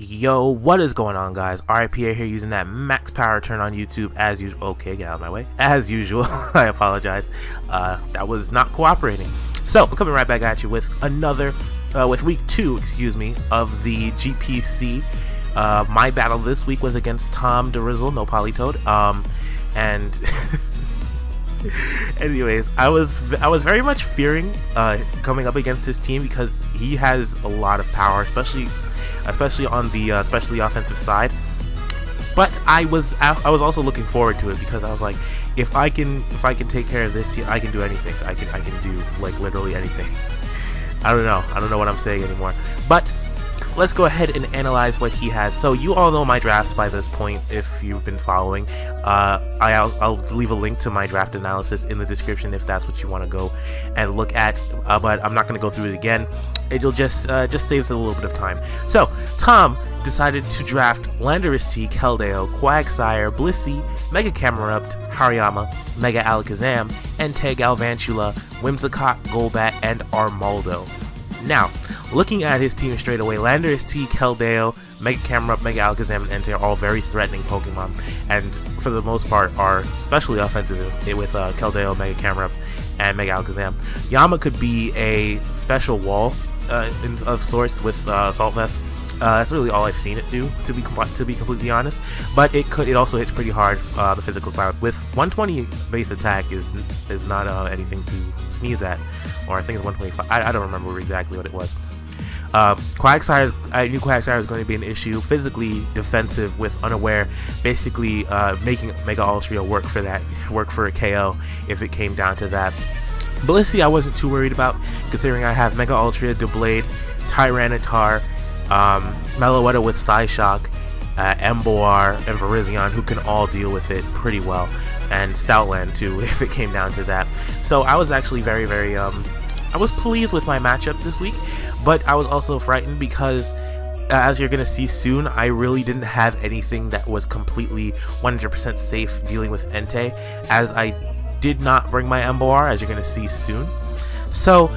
Yo, what is going on, guys? R.I.Pierre here, using that max power turn on YouTube as usual. Okay, get out of my way. As usual, I apologize. That was not cooperating. So, I'm coming right back at you with another, with week 2, excuse me, of the GPC. My battle this week was against Tom DeRizzle, no Polytoad. And anyways, I was very much fearing coming up against this team because he has a lot of power, especially on the especially offensive side. But I was also looking forward to it because I was like, if I can take care of this, I can do anything. I can do like literally anything. I don't know what I'm saying anymore. But let's go ahead and analyze what he has. So you all know my drafts by this point if you've been following. I'll leave a link to my draft analysis in the description if that's what you want to go and look at. But I'm not going to go through it again. It'll just saves a little bit of time. So Tom decided to draft Landorus T, Keldeo, Quagsire, Blissey, Mega Camerupt, Hariyama, Mega Alakazam, Entei, Galvantula, Whimsicott, Golbat, and Armaldo. Now, looking at his team straight away, Landorus T, Keldeo, Mega Camerupt, Mega Alakazam, and Entei are all very threatening Pokemon, and for the most part are especially offensive with Keldeo, Mega Camerupt, and Mega Alakazam. Yama could be a special wall of sorts with Assault Vest. That's really all I've seen it do, to be completely honest. But it also hits pretty hard the physical side. With 120 base attack is not anything to sneeze at, or I think it's 125. I don't remember exactly what it was. Quagsire, I knew Quagsire was going to be an issue. Physically defensive with Unaware, basically making Mega Altaria work for a KO if it came down to that. Blissey I wasn't too worried about, considering I have Mega Altaria, Doublade, Tyranitar, Meloetta with Psyshock, Emboar, and Virizion, who can all deal with it pretty well, and Stoutland too if it came down to that. So I was actually very I was pleased with my matchup this week, but I was also frightened because as you're gonna see soon, I really didn't have anything that was completely 100% safe dealing with Entei, as I did not bring my Emboar, as you're gonna see soon. So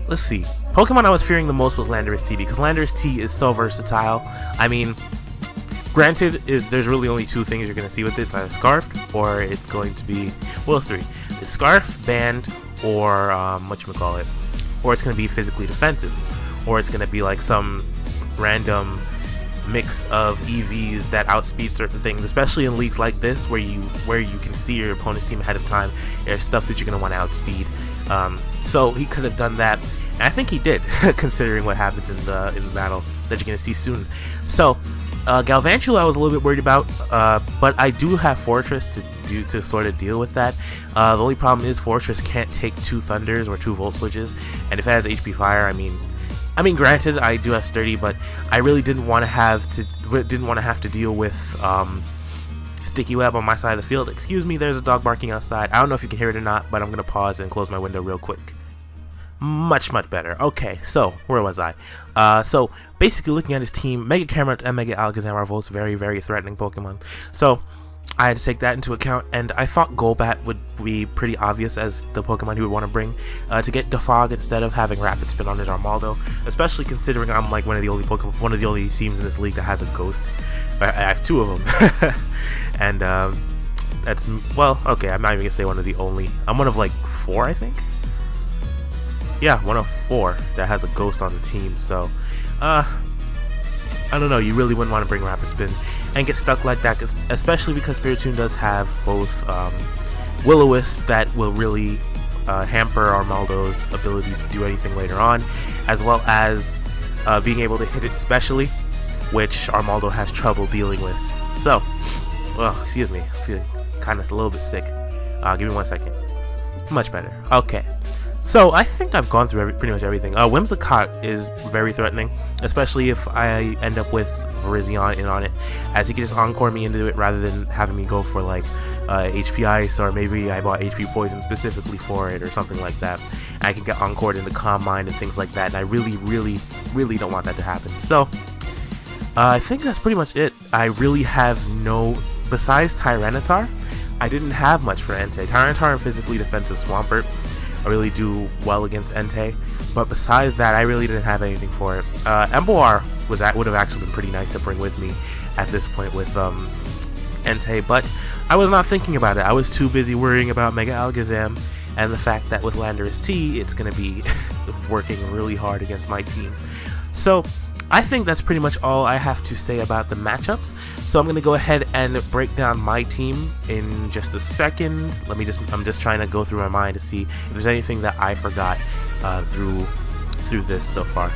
let's see. Pokemon I was fearing the most was Landorus T, because Landorus T is so versatile. I mean, granted, there's really only two things you're gonna see with it. It's either Scarf, or it's going to be, well, it's three. It's Scarf, Band, or whatchamacallit, or it's gonna be physically defensive, or it's gonna be like some random mix of EVs that outspeed certain things, especially in leagues like this where you can see your opponent's team ahead of time. There's stuff that you're gonna want to outspeed. So he could have done that, and I think he did, considering what happens in the battle that you're gonna see soon. So Galvantula I was a little bit worried about, but I do have Fortress to sort of deal with that. The only problem is Fortress can't take 2 Thunders or 2 Volt Switches, and if it has HP Fire, I mean, granted, I do have Sturdy, but I really didn't want to have to deal with Sticky Web on my side of the field. Excuse me, there's a dog barking outside. I don't know if you can hear it or not, but I'm gonna pause and close my window real quick. Much better. Okay, so where was I? So basically, looking at his team, Mega Camerupt and Mega Alakazam are both very threatening Pokemon. So I had to take that into account, and I thought Golbat would be pretty obvious as the Pokemon he would want to bring to get Defog instead of having Rapid Spin on his Armaldo, especially considering I'm like one of the only teams in this league that has a Ghost. I have 2 of them, and that's, well, okay, I'm not even gonna say one of the only. I'm one of like 4, I think. Yeah, one of 4 that has a Ghost on the team. So I don't know, you really wouldn't want to bring Rapid Spin and get stuck like that, especially because Spiritomb does have both Will-O-Wisp that will really hamper Armaldo's ability to do anything later on, as well as being able to hit it specially, which Armaldo has trouble dealing with. So, well, excuse me, I feel kind of a little bit sick. Give me 1 second. Much better. Okay. So I think I've gone through pretty much everything. Whimsicott is very threatening, especially if I end up with Virizion in on it, as he can just Encore me into it rather than having me go for like HP Ice, or maybe I bought HP Poison specifically for it or something like that. I can get Encored into Calm Mind and things like that, and I really don't want that to happen. So I think that's pretty much it. I really have no, besides Tyranitar, I didn't have much for Entei. Tyranitar and physically defensive Swampert I really do well against Entei, but besides that, I really didn't have anything for it. Emboar would have actually been pretty nice to bring with me at this point with Entei, but I was not thinking about it. I was too busy worrying about Mega Alakazam and the fact that with Landorus T, it's going to be working really hard against my team. So I think that's pretty much all I have to say about the matchups. So I'm going to go ahead and break down my team in just a second. I'm just trying to go through my mind to see if there's anything that I forgot through this so far.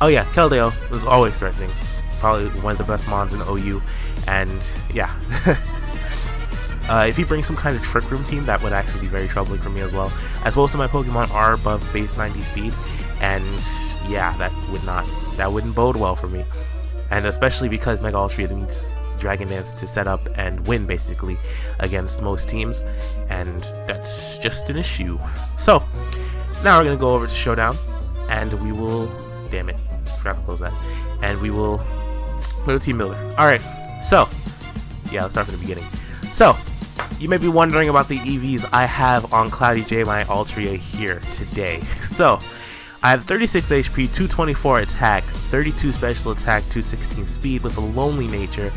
Oh yeah, Keldeo was always threatening. It's probably one of the best mons in OU, and yeah. If he brings some kind of Trick Room team, that would actually be very troubling for me as well. As most of my Pokemon are above base 90 speed, and yeah, that wouldn't bode well for me. And especially because Mega Altaria needs Dragon Dance to set up and win basically against most teams, and that's just an issue. So now we're gonna go over to Showdown, and we will, damn it, forgot to close that, and we will go to Team Builder. Alright, so yeah, let's start from the beginning. So you may be wondering about the EVs I have on Cloudy J, my Altaria here today. So I have 36 HP, 224 attack, 32 special attack, 216 speed with a lonely nature,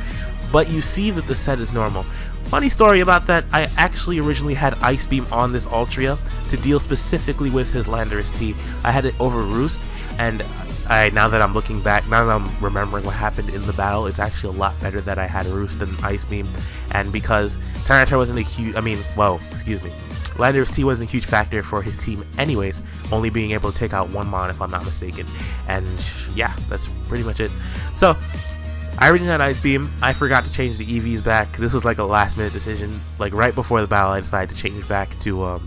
but you see that the set is normal. Funny story about that, I actually originally had Ice Beam on this Altaria to deal specifically with his Landorus T. I had it over Roost, and now that I'm looking back, now that I'm remembering what happened in the battle, it's actually a lot better that I had Roost than Ice Beam, and because Tyranitar wasn't a huge, Landorus T wasn't a huge factor for his team anyways, only being able to take out one mon if I'm not mistaken, and yeah, that's pretty much it. So I originally had Ice Beam. I forgot to change the EVs back. This was like a last minute decision. Like right before the battle, I decided to change back to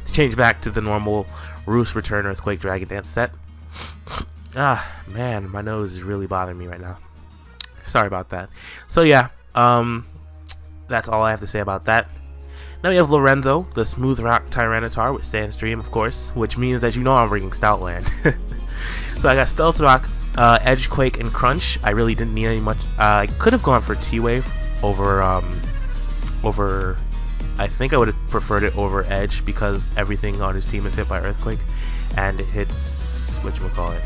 the normal Roost Return Earthquake Dragon Dance set. Ah man, my nose is really bothering me right now. Sorry about that. So yeah, that's all I have to say about that. Now we have Lorenzo, the Smooth Rock Tyranitar with Sandstream, of course, which means that you know I'm bringing Stoutland. So I got Stealth Rock, Edge, Quake, and Crunch. I really didn't need any much. I could have gone for T-Wave over, I think I would have preferred it over Edge because everything on his team is hit by Earthquake, and it hits, whatchamacallit,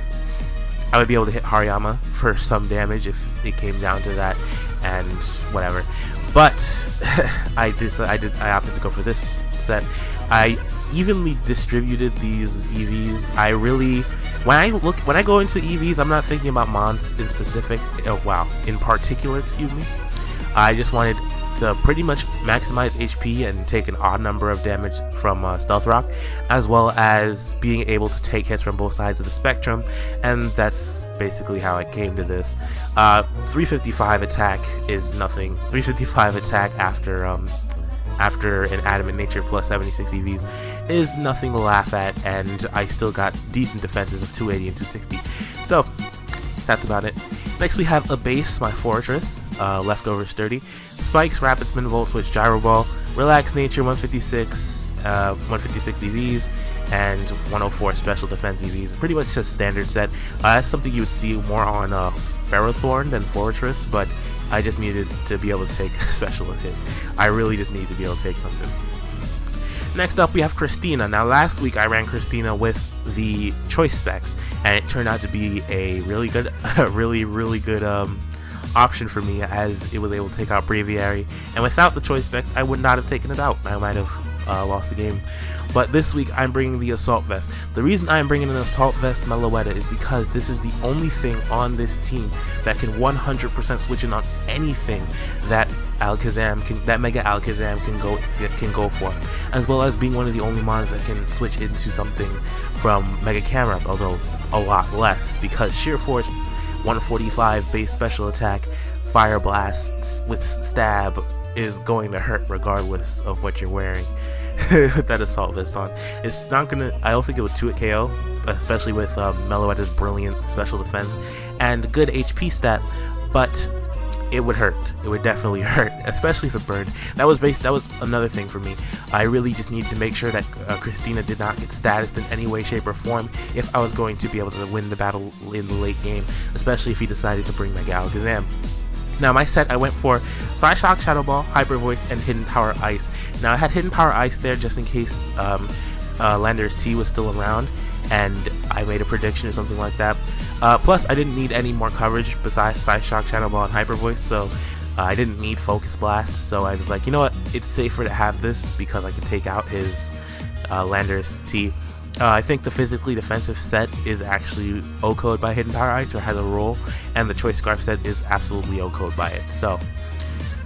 I would be able to hit Hariyama for some damage if it came down to that, and whatever. But I opted to go for this set. I evenly distributed these EVs. I really, when I go into EVs, I'm not thinking about mons in specific. In particular, excuse me. I just wanted to pretty much maximize HP and take an odd number of damage from Stealth Rock, as well as being able to take hits from both sides of the spectrum, and that's basically how I came to this. 355 attack is nothing. 355 attack after an Adamant Nature plus 76 EVs is nothing to laugh at, and I still got decent defenses of 280 and 260. So that's about it. Next we have a base, my Fortress, Leftover Sturdy, Spikes, Rapid Spin, Volt Switch, Gyro Ball, Relax Nature, 156 EVs, and 104 Special Defense EVs. Pretty much just standard set. That's something you would see more on Ferrothorn than Fortress, but I just needed to be able to take a specialist hit. I really just need to be able to take something. Next up we have Christina. Now last week I ran Christina with the choice specs, and it turned out to be a really good, really good option for me, as it was able to take out Braviary, and without the choice specs I would not have taken it out. I might have lost the game. But this week I'm bringing the Assault Vest. The reason I'm bringing an Assault Vest Meloetta is because this is the only thing on this team that can 100% switch in on anything that Mega Alakazam can go for, as well as being one of the only mons that can switch into something from Mega Camerupt, although a lot less, because Sheer Force 145 base special attack, Fire Blasts with Stab is going to hurt regardless of what you're wearing. With that Assault Vest on, it's not gonna, I don't think it would 2-hit KO, especially with Meloetta's brilliant special defense and good HP stat, but it would hurt. It would definitely hurt, especially if it burned. That was another thing for me. I really just need to make sure that Christina did not get statused in any way, shape, or form if I was going to be able to win the battle in the late game, especially if he decided to bring Mega Alakazam. Now my set, I went for Psyshock, Shadow Ball, Hyper Voice, and Hidden Power Ice. Now I had Hidden Power Ice there just in case Landorus T was still around, and I made a prediction or something like that. Plus, I didn't need any more coverage besides Side Shock, Shadow Ball, and Hyper Voice, so I didn't need Focus Blast, so I was like, you know what, it's safer to have this because I could take out his Landorus T. I think the physically defensive set is actually O-code by Hidden Power Ice, or has a role, and the Choice Scarf set is absolutely O-code by it. So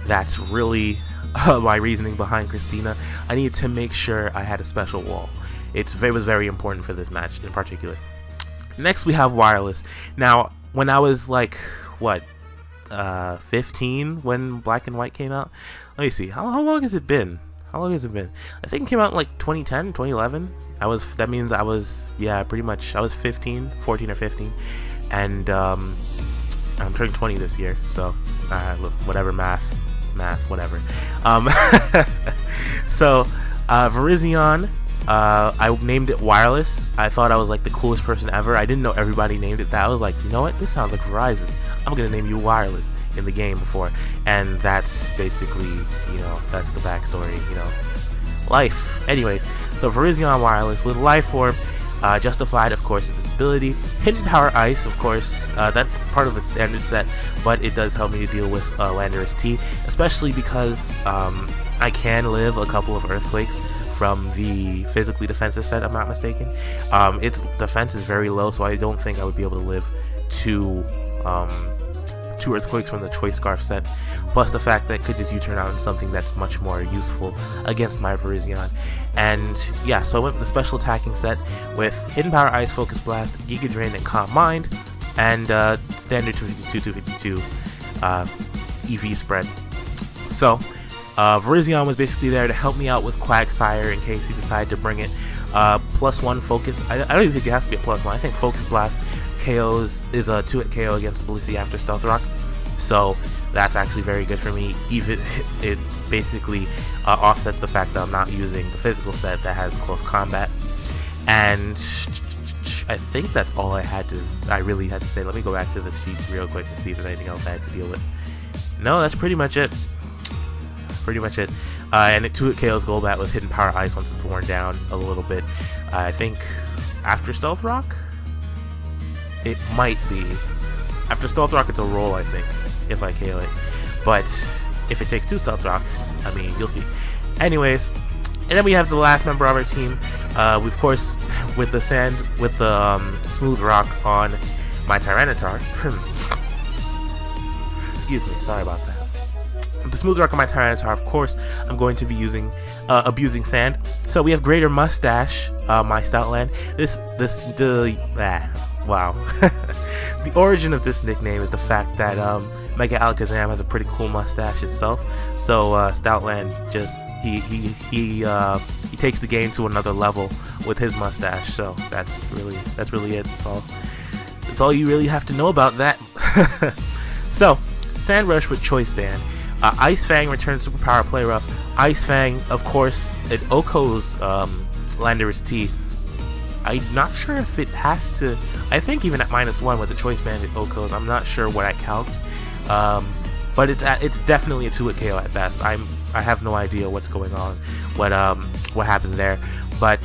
that's really my reasoning behind Christina. I needed to make sure I had a special wall. It was very important for this match in particular. Next we have Wireless. Now, when I was like, what, 15 when Black and White came out? Let me see, how long has it been? How long has it been? I think it came out in like 2010, 2011. That means I was, yeah, pretty much, I was 15, 14 or 15, and I'm turning 20 this year, so whatever, math, whatever. So Virizion, I named it Wireless. I thought I was like the coolest person ever. I didn't know everybody named it that. I was like, you know what, this sounds like Verizon. I'm gonna name you Wireless in the game before, and that's basically, you know, that's the backstory, you know, life. Anyways, so Virizion Wireless with Life Orb, justified, of course, its ability. Hidden Power Ice, of course, that's part of the standard set, but it does help me to deal with Landorus T, especially because I can live a couple of Earthquakes from the physically defensive set, I'm not mistaken. Its defense is very low, so I don't think I would be able to live two Earthquakes from the Choice Scarf set, plus the fact that it could just U-turn out into something that's much more useful against my Virizion. And yeah, so I went with the special attacking set with Hidden Power Ice, Focus Blast, Giga Drain, and Calm Mind, and standard 252 EV spread. So Virizion was basically there to help me out with Quagsire in case he decided to bring it. +1 Focus, I don't even think it has to be a +1, I think Focus Blast KOs is a 2-hit KO against Blissey after Stealth Rock, so that's actually very good for me. Even it basically offsets the fact that I'm not using the physical set that has close combat. And I think that's all I really had to say. Let me go back to this sheet real quick and see if there's anything else I had to deal with. No, that's pretty much it. And it 2-hit KOs Golbat with Hidden Power Ice once it's worn down a little bit. I think after Stealth Rock? It might be. After Stealth Rock, it's a roll, I think, if I KO it. But if it takes 2 Stealth Rocks, I mean, you'll see. Anyways, and then we have the last member of our team. Of course, with the Smooth Rock on my Tyranitar. Excuse me, sorry about that. The Smooth Rock on my Tyranitar, of course, I'm going to be using abusing sand. So we have Greater Mustache, my Stoutland. Wow. The origin of this nickname is the fact that Mega Alakazam has a pretty cool mustache itself. So Stoutland just he takes the game to another level with his mustache. So that's really it. That's all you really have to know about that. So Sand Rush with Choice Band. Ice Fang returns Superpower Play Rough. Ice Fang, of course, it Oko's Landorus T. I'm not sure if it has to. I think even at -1 with the Choice Band it Okos. I'm not sure what I calced, but it's definitely a 2-hit KO at best. I have no idea what's going on, what happened there, but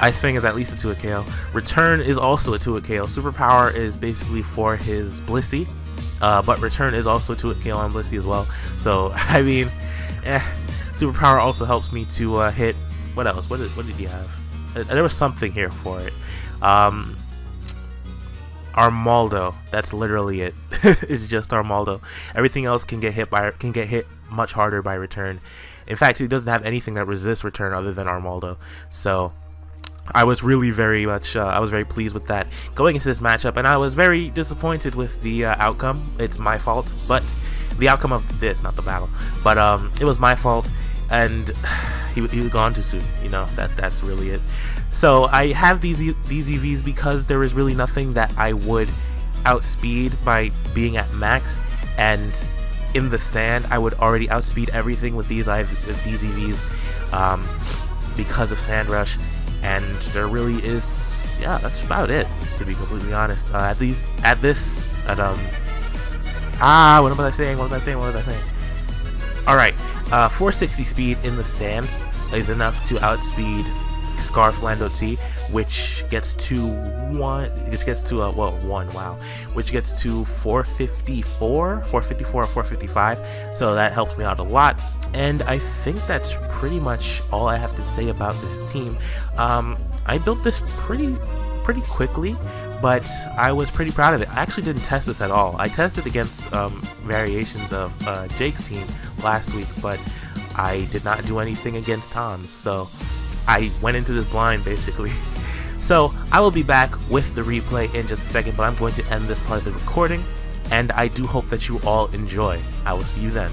Ice Fang is at least a 2-hit KO. Return is also a 2-hit KO. Superpower is basically for his Blissey, but Return is also a 2-hit KO on Blissey as well. So I mean, Superpower also helps me to hit. What else? What did he have? There was something here for it. Armaldo. That's literally it. It's just Armaldo. Everything else can get hit much harder by Return. In fact, it doesn't have anything that resists Return other than Armaldo. So I was really very pleased with that going into this matchup, and I was very disappointed with the outcome. It's my fault, but the outcome of this, not the battle, but it was my fault, and he was gone too soon. You know, that's really it. So I have these EVs because there is really nothing that I would outspeed by being at max, and in the sand I would already outspeed everything with these EVs because of Sand Rush, and there really is, yeah, that's about it, to be completely honest. What was I saying? Alright, 460 speed in the sand is enough to outspeed Scarf Lando T, which gets to one. Which gets to which gets to 454 or 455. So that helps me out a lot. And I think that's pretty much all I have to say about this team. I built this pretty quickly, but I was pretty proud of it. I actually didn't test this at all. I tested against variations of Jake's team last week, but I did not do anything against Tom's, so I went into this blind basically. So I will be back with the replay in just a second, but I'm going to end this part of the recording, and I do hope that you all enjoy. I will see you then.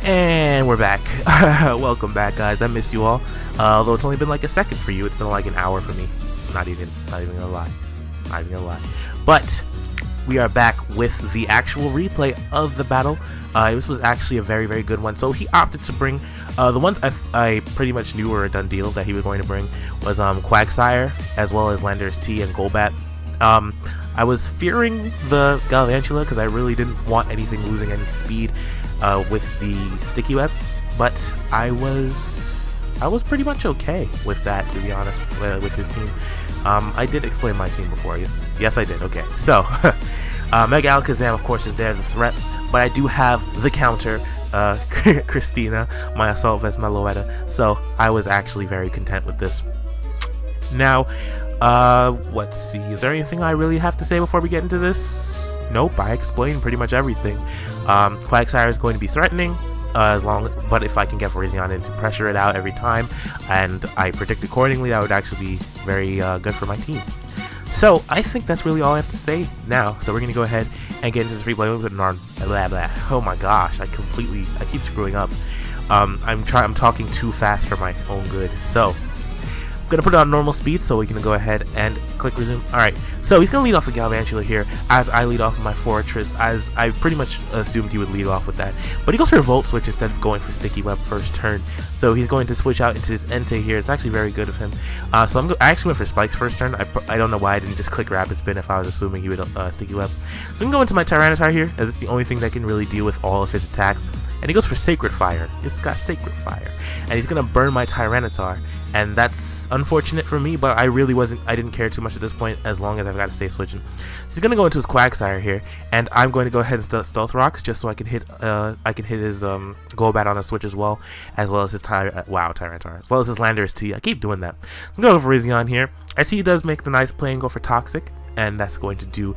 And we're back. Welcome back, guys. I missed you all. Although it's only been like a second for you, it's been like an hour for me. Not even gonna lie. Not even gonna lie. But we are back with the actual replay of the battle. This was actually a very good one. So he opted to bring the ones I pretty much knew were a done deal that he was going to bring was Quagsire, as well as Landorus T and Golbat. I was fearing the Galvantula because I really didn't want anything losing any speed with the Sticky Web, but I was pretty much okay with that, to be honest, with his team. I did explain my team before. Yes, I did. Okay, so Mega Alakazam, of course, is there, the threat, but I do have the counter, Christina, my Assault Vest Meloetta, so I was actually very content with this. Now, let's see, is there anything I really have to say before we get into this? Nope, I explained pretty much everything. Quagsire is going to be threatening, but if I can get Virizion in to pressure it out every time, and I predict accordingly, that would actually be very good for my team. So I think that's really all I have to say now. So we're gonna go ahead and get into this replay with blah blah. Oh my gosh, I keep screwing up. I'm talking too fast for my own good. So I'm gonna put it on normal speed so we can go ahead and click resume. Alright, so he's gonna lead off with Galvantula here as I lead off with my Fortress, as I pretty much assumed he would lead off with that. But he goes for a Volt Switch instead of going for Sticky Web first turn. So he's going to switch out into his Entei here. It's actually very good of him. So I actually went for Spikes first turn. I don't know why I didn't just click Rapid Spin if I was assuming he would Sticky Web. So I'm gonna go into my Tyranitar here, as it's the only thing that can really deal with all of his attacks. And he goes for Sacred Fire. It's got Sacred Fire. And he's gonna burn my Tyranitar. And that's unfortunate for me, but I didn't care too much at this point as long as I've got a safe switching. So he's gonna go into his Quagsire here, and I'm going to go ahead and Stealth Rocks just so I can hit his Golbat on the switch as well as his Tyranitar, as well as his Landorus T. I keep doing that. So I'm gonna go for Virizion here. I see he does make the nice play and go for Toxic, and that's going to do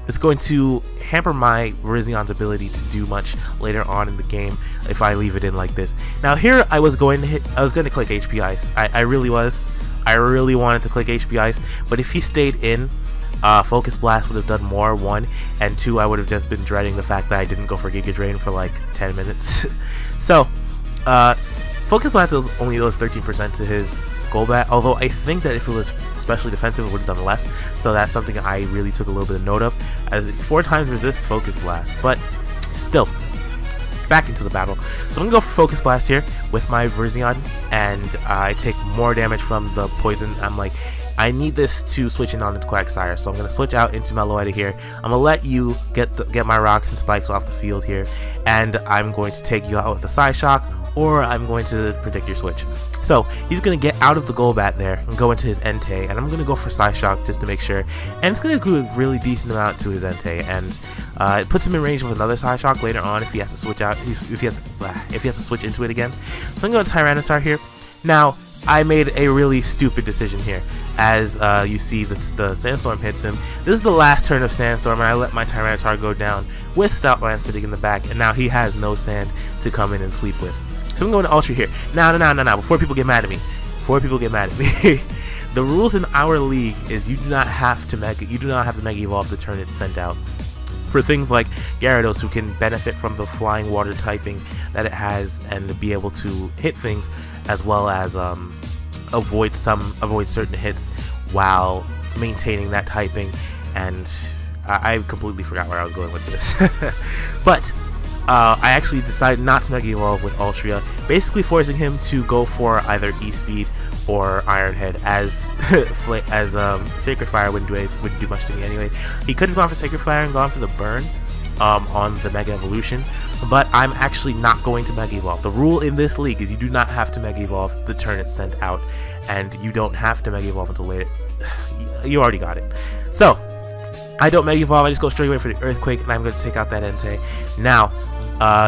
it's going to hamper my Virizion's ability to do much later on in the game if I leave it in like this. Now here I was going to click HP Ice. I really was. I really wanted to click HP Ice, but if he stayed in, Focus Blast would have done more, 1, and 2, I would have just been dreading the fact that I didn't go for Giga Drain for like 10 minutes. So, Focus Blast only does 13% to his Golbat, although I think that if it was especially defensive, it would have done less. So that's something I really took a little bit of note of, as it 4 times resists Focus Blast. But still, back into the battle. So I'm gonna go for Focus Blast here with my Virizion, and I take more damage from the poison. I'm like, I need this to switch in on its Quagsire, so I'm gonna switch out into Meloetta here. I'm gonna let you get my rocks and spikes off the field here, and I'm going to take you out with the Psyshock, or I'm going to predict your switch. So he's going to get out of the Golbat there and go into his Entei, and I'm going to go for Psyshock just to make sure, and it's going to do a really decent amount to his Entei, and it puts him in range with another Psyshock later on if he has to switch out, if he has to switch into it again. So I'm going to go Tyranitar here. Now I made a really stupid decision here, as you see the Sandstorm hits him. This is the last turn of Sandstorm, and I let my Tyranitar go down with Stoutland sitting in the back, and now he has no sand to come in and sweep with. So I'm going to Ultra here. Now, before people get mad at me. The rules in our league is you do not have to Mega Evolve the turn it's sent out. For things like Gyarados, who can benefit from the flying water typing that it has and be able to hit things, as well as avoid certain hits while maintaining that typing. And I completely forgot where I was going with this. But I actually decided not to Mega Evolve with Altaria, basically forcing him to go for either E-Speed or Iron Head, as Sacred Fire wouldn't do much to me anyway. He could have gone for Sacred Fire and gone for the burn, on the Mega Evolution, but I'm actually not going to Mega Evolve. The rule in this league is you do not have to Mega Evolve the turn it's sent out, and you don't have to Mega Evolve until later. You already got it. So I don't Mega Evolve, I just go straight away for the Earthquake, and I'm going to take out that Entei. Now,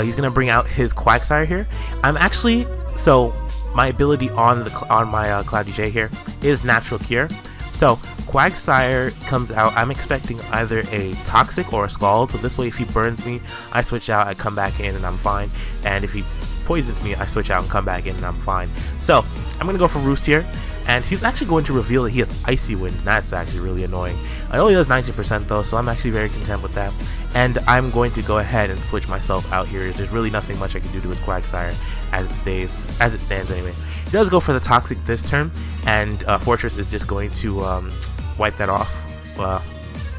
he's going to bring out his Quagsire here. I'm actually, so my ability on my Cloudy J here is Natural Cure. So Quagsire comes out, I'm expecting either a Toxic or a Scald, so this way if he burns me, I switch out, I come back in, and I'm fine. And if he poisons me, I switch out and come back in, and I'm fine. So I'm going to go for Roost here. And he's actually going to reveal that he has Icy Wind. That's actually really annoying. It only does 90% though, so I'm actually very content with that. And I'm going to go ahead and switch myself out here. There's really nothing much I can do to his Quagsire as it stands anyway. He does go for the Toxic this turn, and Fortress is just going to wipe that off. Well,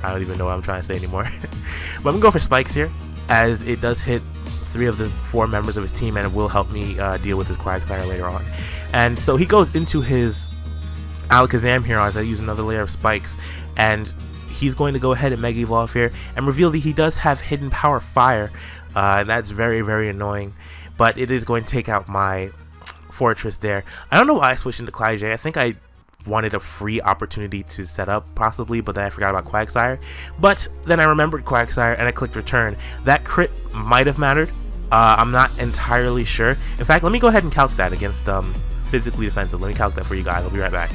I don't even know what I'm trying to say anymore. But I'm going to go for Spikes here, as it does hit 3 of the 4 members of his team, and it will help me deal with his Quagsire later on. And so he goes into his Alakazam here as I use another layer of Spikes, and he's going to go ahead and Mega Evolve here and reveal that he does have Hidden Power Fire. That's very, very annoying, but it is going to take out my Fortress there. I don't know why I switched into Cloudy J. I think I wanted a free opportunity to set up possibly, but then I forgot about Quagsire. But then I remembered Quagsire and I clicked return. That crit might have mattered. I'm not entirely sure. In fact, let me go ahead and calc that against physically defensive. Let me calc that for you guys. I'll be right back.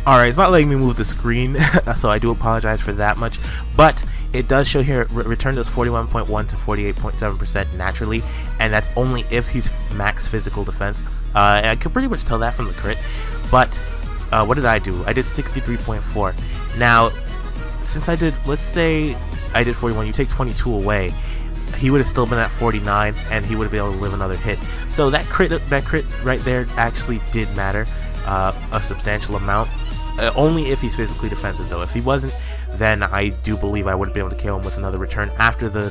Alright, it's not letting me move the screen, so I do apologize for that much, but it does show here return does 41.1 to 48.7% naturally, and that's only if he's max physical defense. And I could pretty much tell that from the crit, but what did I do? I did 63.4. Now, since I did, let's say I did 41, you take 22 away, he would have still been at 49, and he would have been able to live another hit. So that crit right there actually did matter a substantial amount. Only if he's physically defensive though. If he wasn't, then I do believe I would have been able to kill him with another return after the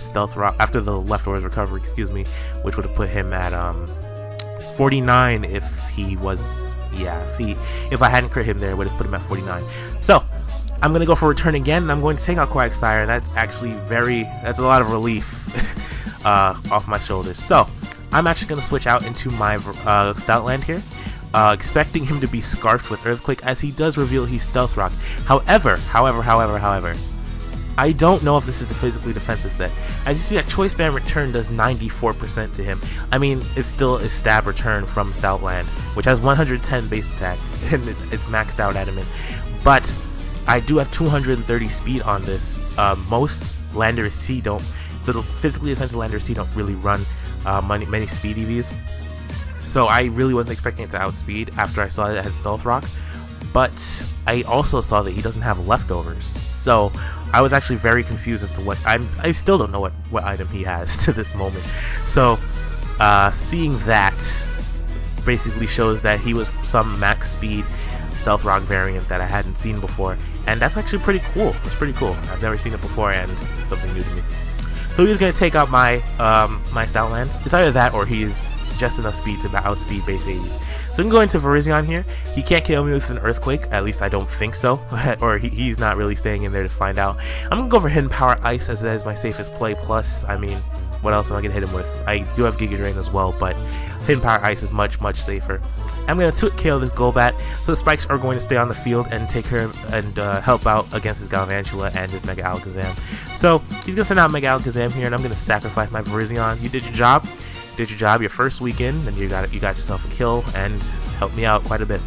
after the leftovers recovery, excuse me, which would have put him at 49 if he was, yeah, if I hadn't crit him there, it would have put him at 49. So I'm gonna go for return again, and I'm going to take out Quagsire, and that's actually that's a lot of relief off my shoulders. So I'm actually gonna switch out into my Stoutland here. Expecting him to be scarfed with Earthquake, as he does reveal he's Stealth Rock. However, I don't know if this is the physically defensive set. As you see, that Choice Band return does 94% to him. I mean, it's still a stab return from Stoutland, which has 110 base attack, and it's maxed out adamant. But I do have 230 speed on this. Most Landorus T don't, the physically defensive Landorus T don't really run many speed EVs. So I really wasn't expecting it to outspeed after I saw that it had Stealth Rock, but I also saw that he doesn't have leftovers. So I was actually very confused as to what I still don't know what item he has to this moment. So seeing that basically shows that he was some max speed Stealth Rock variant that I hadn't seen before, and that's actually pretty cool. It's pretty cool. I've never seen it before, and it's something new to me. So he's going to take out my my Stoutland. It's either that or he's just enough speed to outspeed base 80s. So I'm going to Virizion here. He can't kill me with an Earthquake, at least I don't think so, or he's not really staying in there to find out. I'm going to go for Hidden Power Ice, as that is my safest play, plus, I mean, what else am I going to hit him with? I do have Giga Drain as well, but Hidden Power Ice is much safer. I'm going to KO this Golbat, so the Spikes are going to stay on the field and take care of, and help out against his Galvantula and his Mega Alakazam. So he's going to send out Mega Alakazam here, and I'm going to sacrifice my Virizion. You did your job. Your first weekend, and you got yourself a kill and helped me out quite a bit.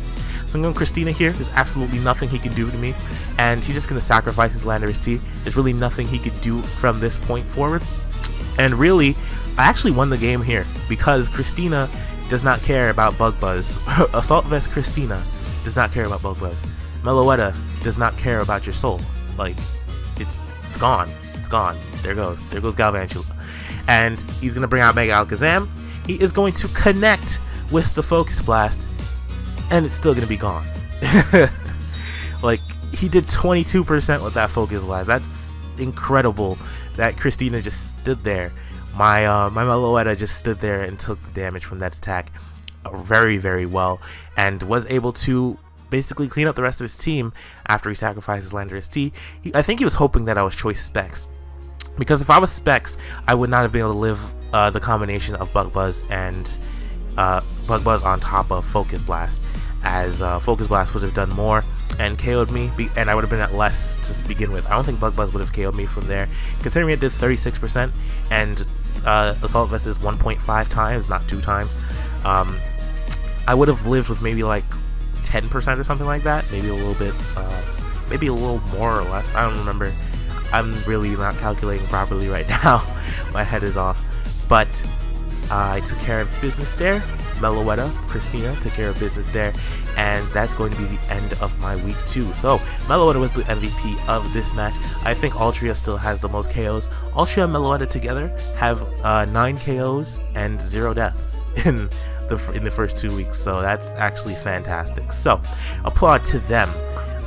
So I'm going Christina here. There's absolutely nothing he can do to me, and he's just going to sacrifice his Landorus T. There's really nothing he could do from this point forward, and really I actually won the game here because Christina does not care about Bug Buzz. Assault Vest Christina does not care about Bug Buzz. Meloetta does not care about your soul. Like, it's gone. It's gone. There goes Galvantula. And he's going to bring out Mega Alakazam. He is going to connect with the Focus Blast, and it's still going to be gone. Like, he did 22% with that Focus Blast. That's incredible that Christina just stood there. My Meloetta just stood there and took the damage from that attack very well, and was able to basically clean up the rest of his team after he sacrificed his Landorus T. I think he was hoping that I was Choice Specs. Because if I was Specs, I would not have been able to live the combination of Bug Buzz and Bug Buzz on top of Focus Blast, as Focus Blast would have done more and KO'd me, and I would have been at less to begin with. I don't think Bug Buzz would have KO'd me from there, considering it did 36%, and Assault Vest is 1.5 times, not 2 times. I would have lived with maybe like 10% or something like that, maybe a little bit, maybe a little more or less, I don't remember. I'm really not calculating properly right now. My head is off. But I took care of business there. Meloetta, Christina took care of business there. And that's going to be the end of my week 2. So, Meloetta was the MVP of this match. I think Altaria still has the most KOs. Altaria and Meloetta together have 9 KOs and 0 deaths in the first 2 weeks. So that's actually fantastic. So, applaud to them,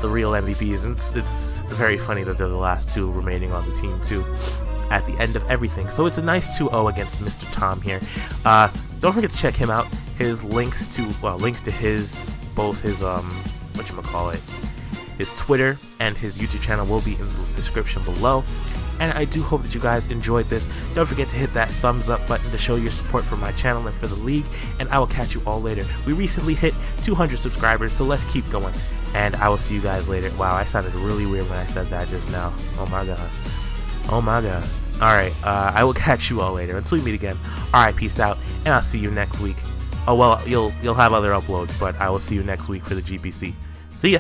the real MVPs. And it's very funny that they're the last 2 remaining on the team too at the end of everything. So it's a nice 2-0 against Mr. Tom here. Don't forget to check him out. His links to his his Twitter and his YouTube channel will be in the description below. And I do hope that you guys enjoyed this. Don't forget to hit that thumbs up button to show your support for my channel and for the league, and I will catch you all later. We recently hit 200 subscribers, so let's keep going, and I will see you guys later. Wow, I sounded really weird when I said that just now. Oh my god. Oh my god. Alright, I will catch you all later. Until we meet again, alright, peace out, and I'll see you next week. Oh well, you'll have other uploads, but I will see you next week for the GPC. See ya!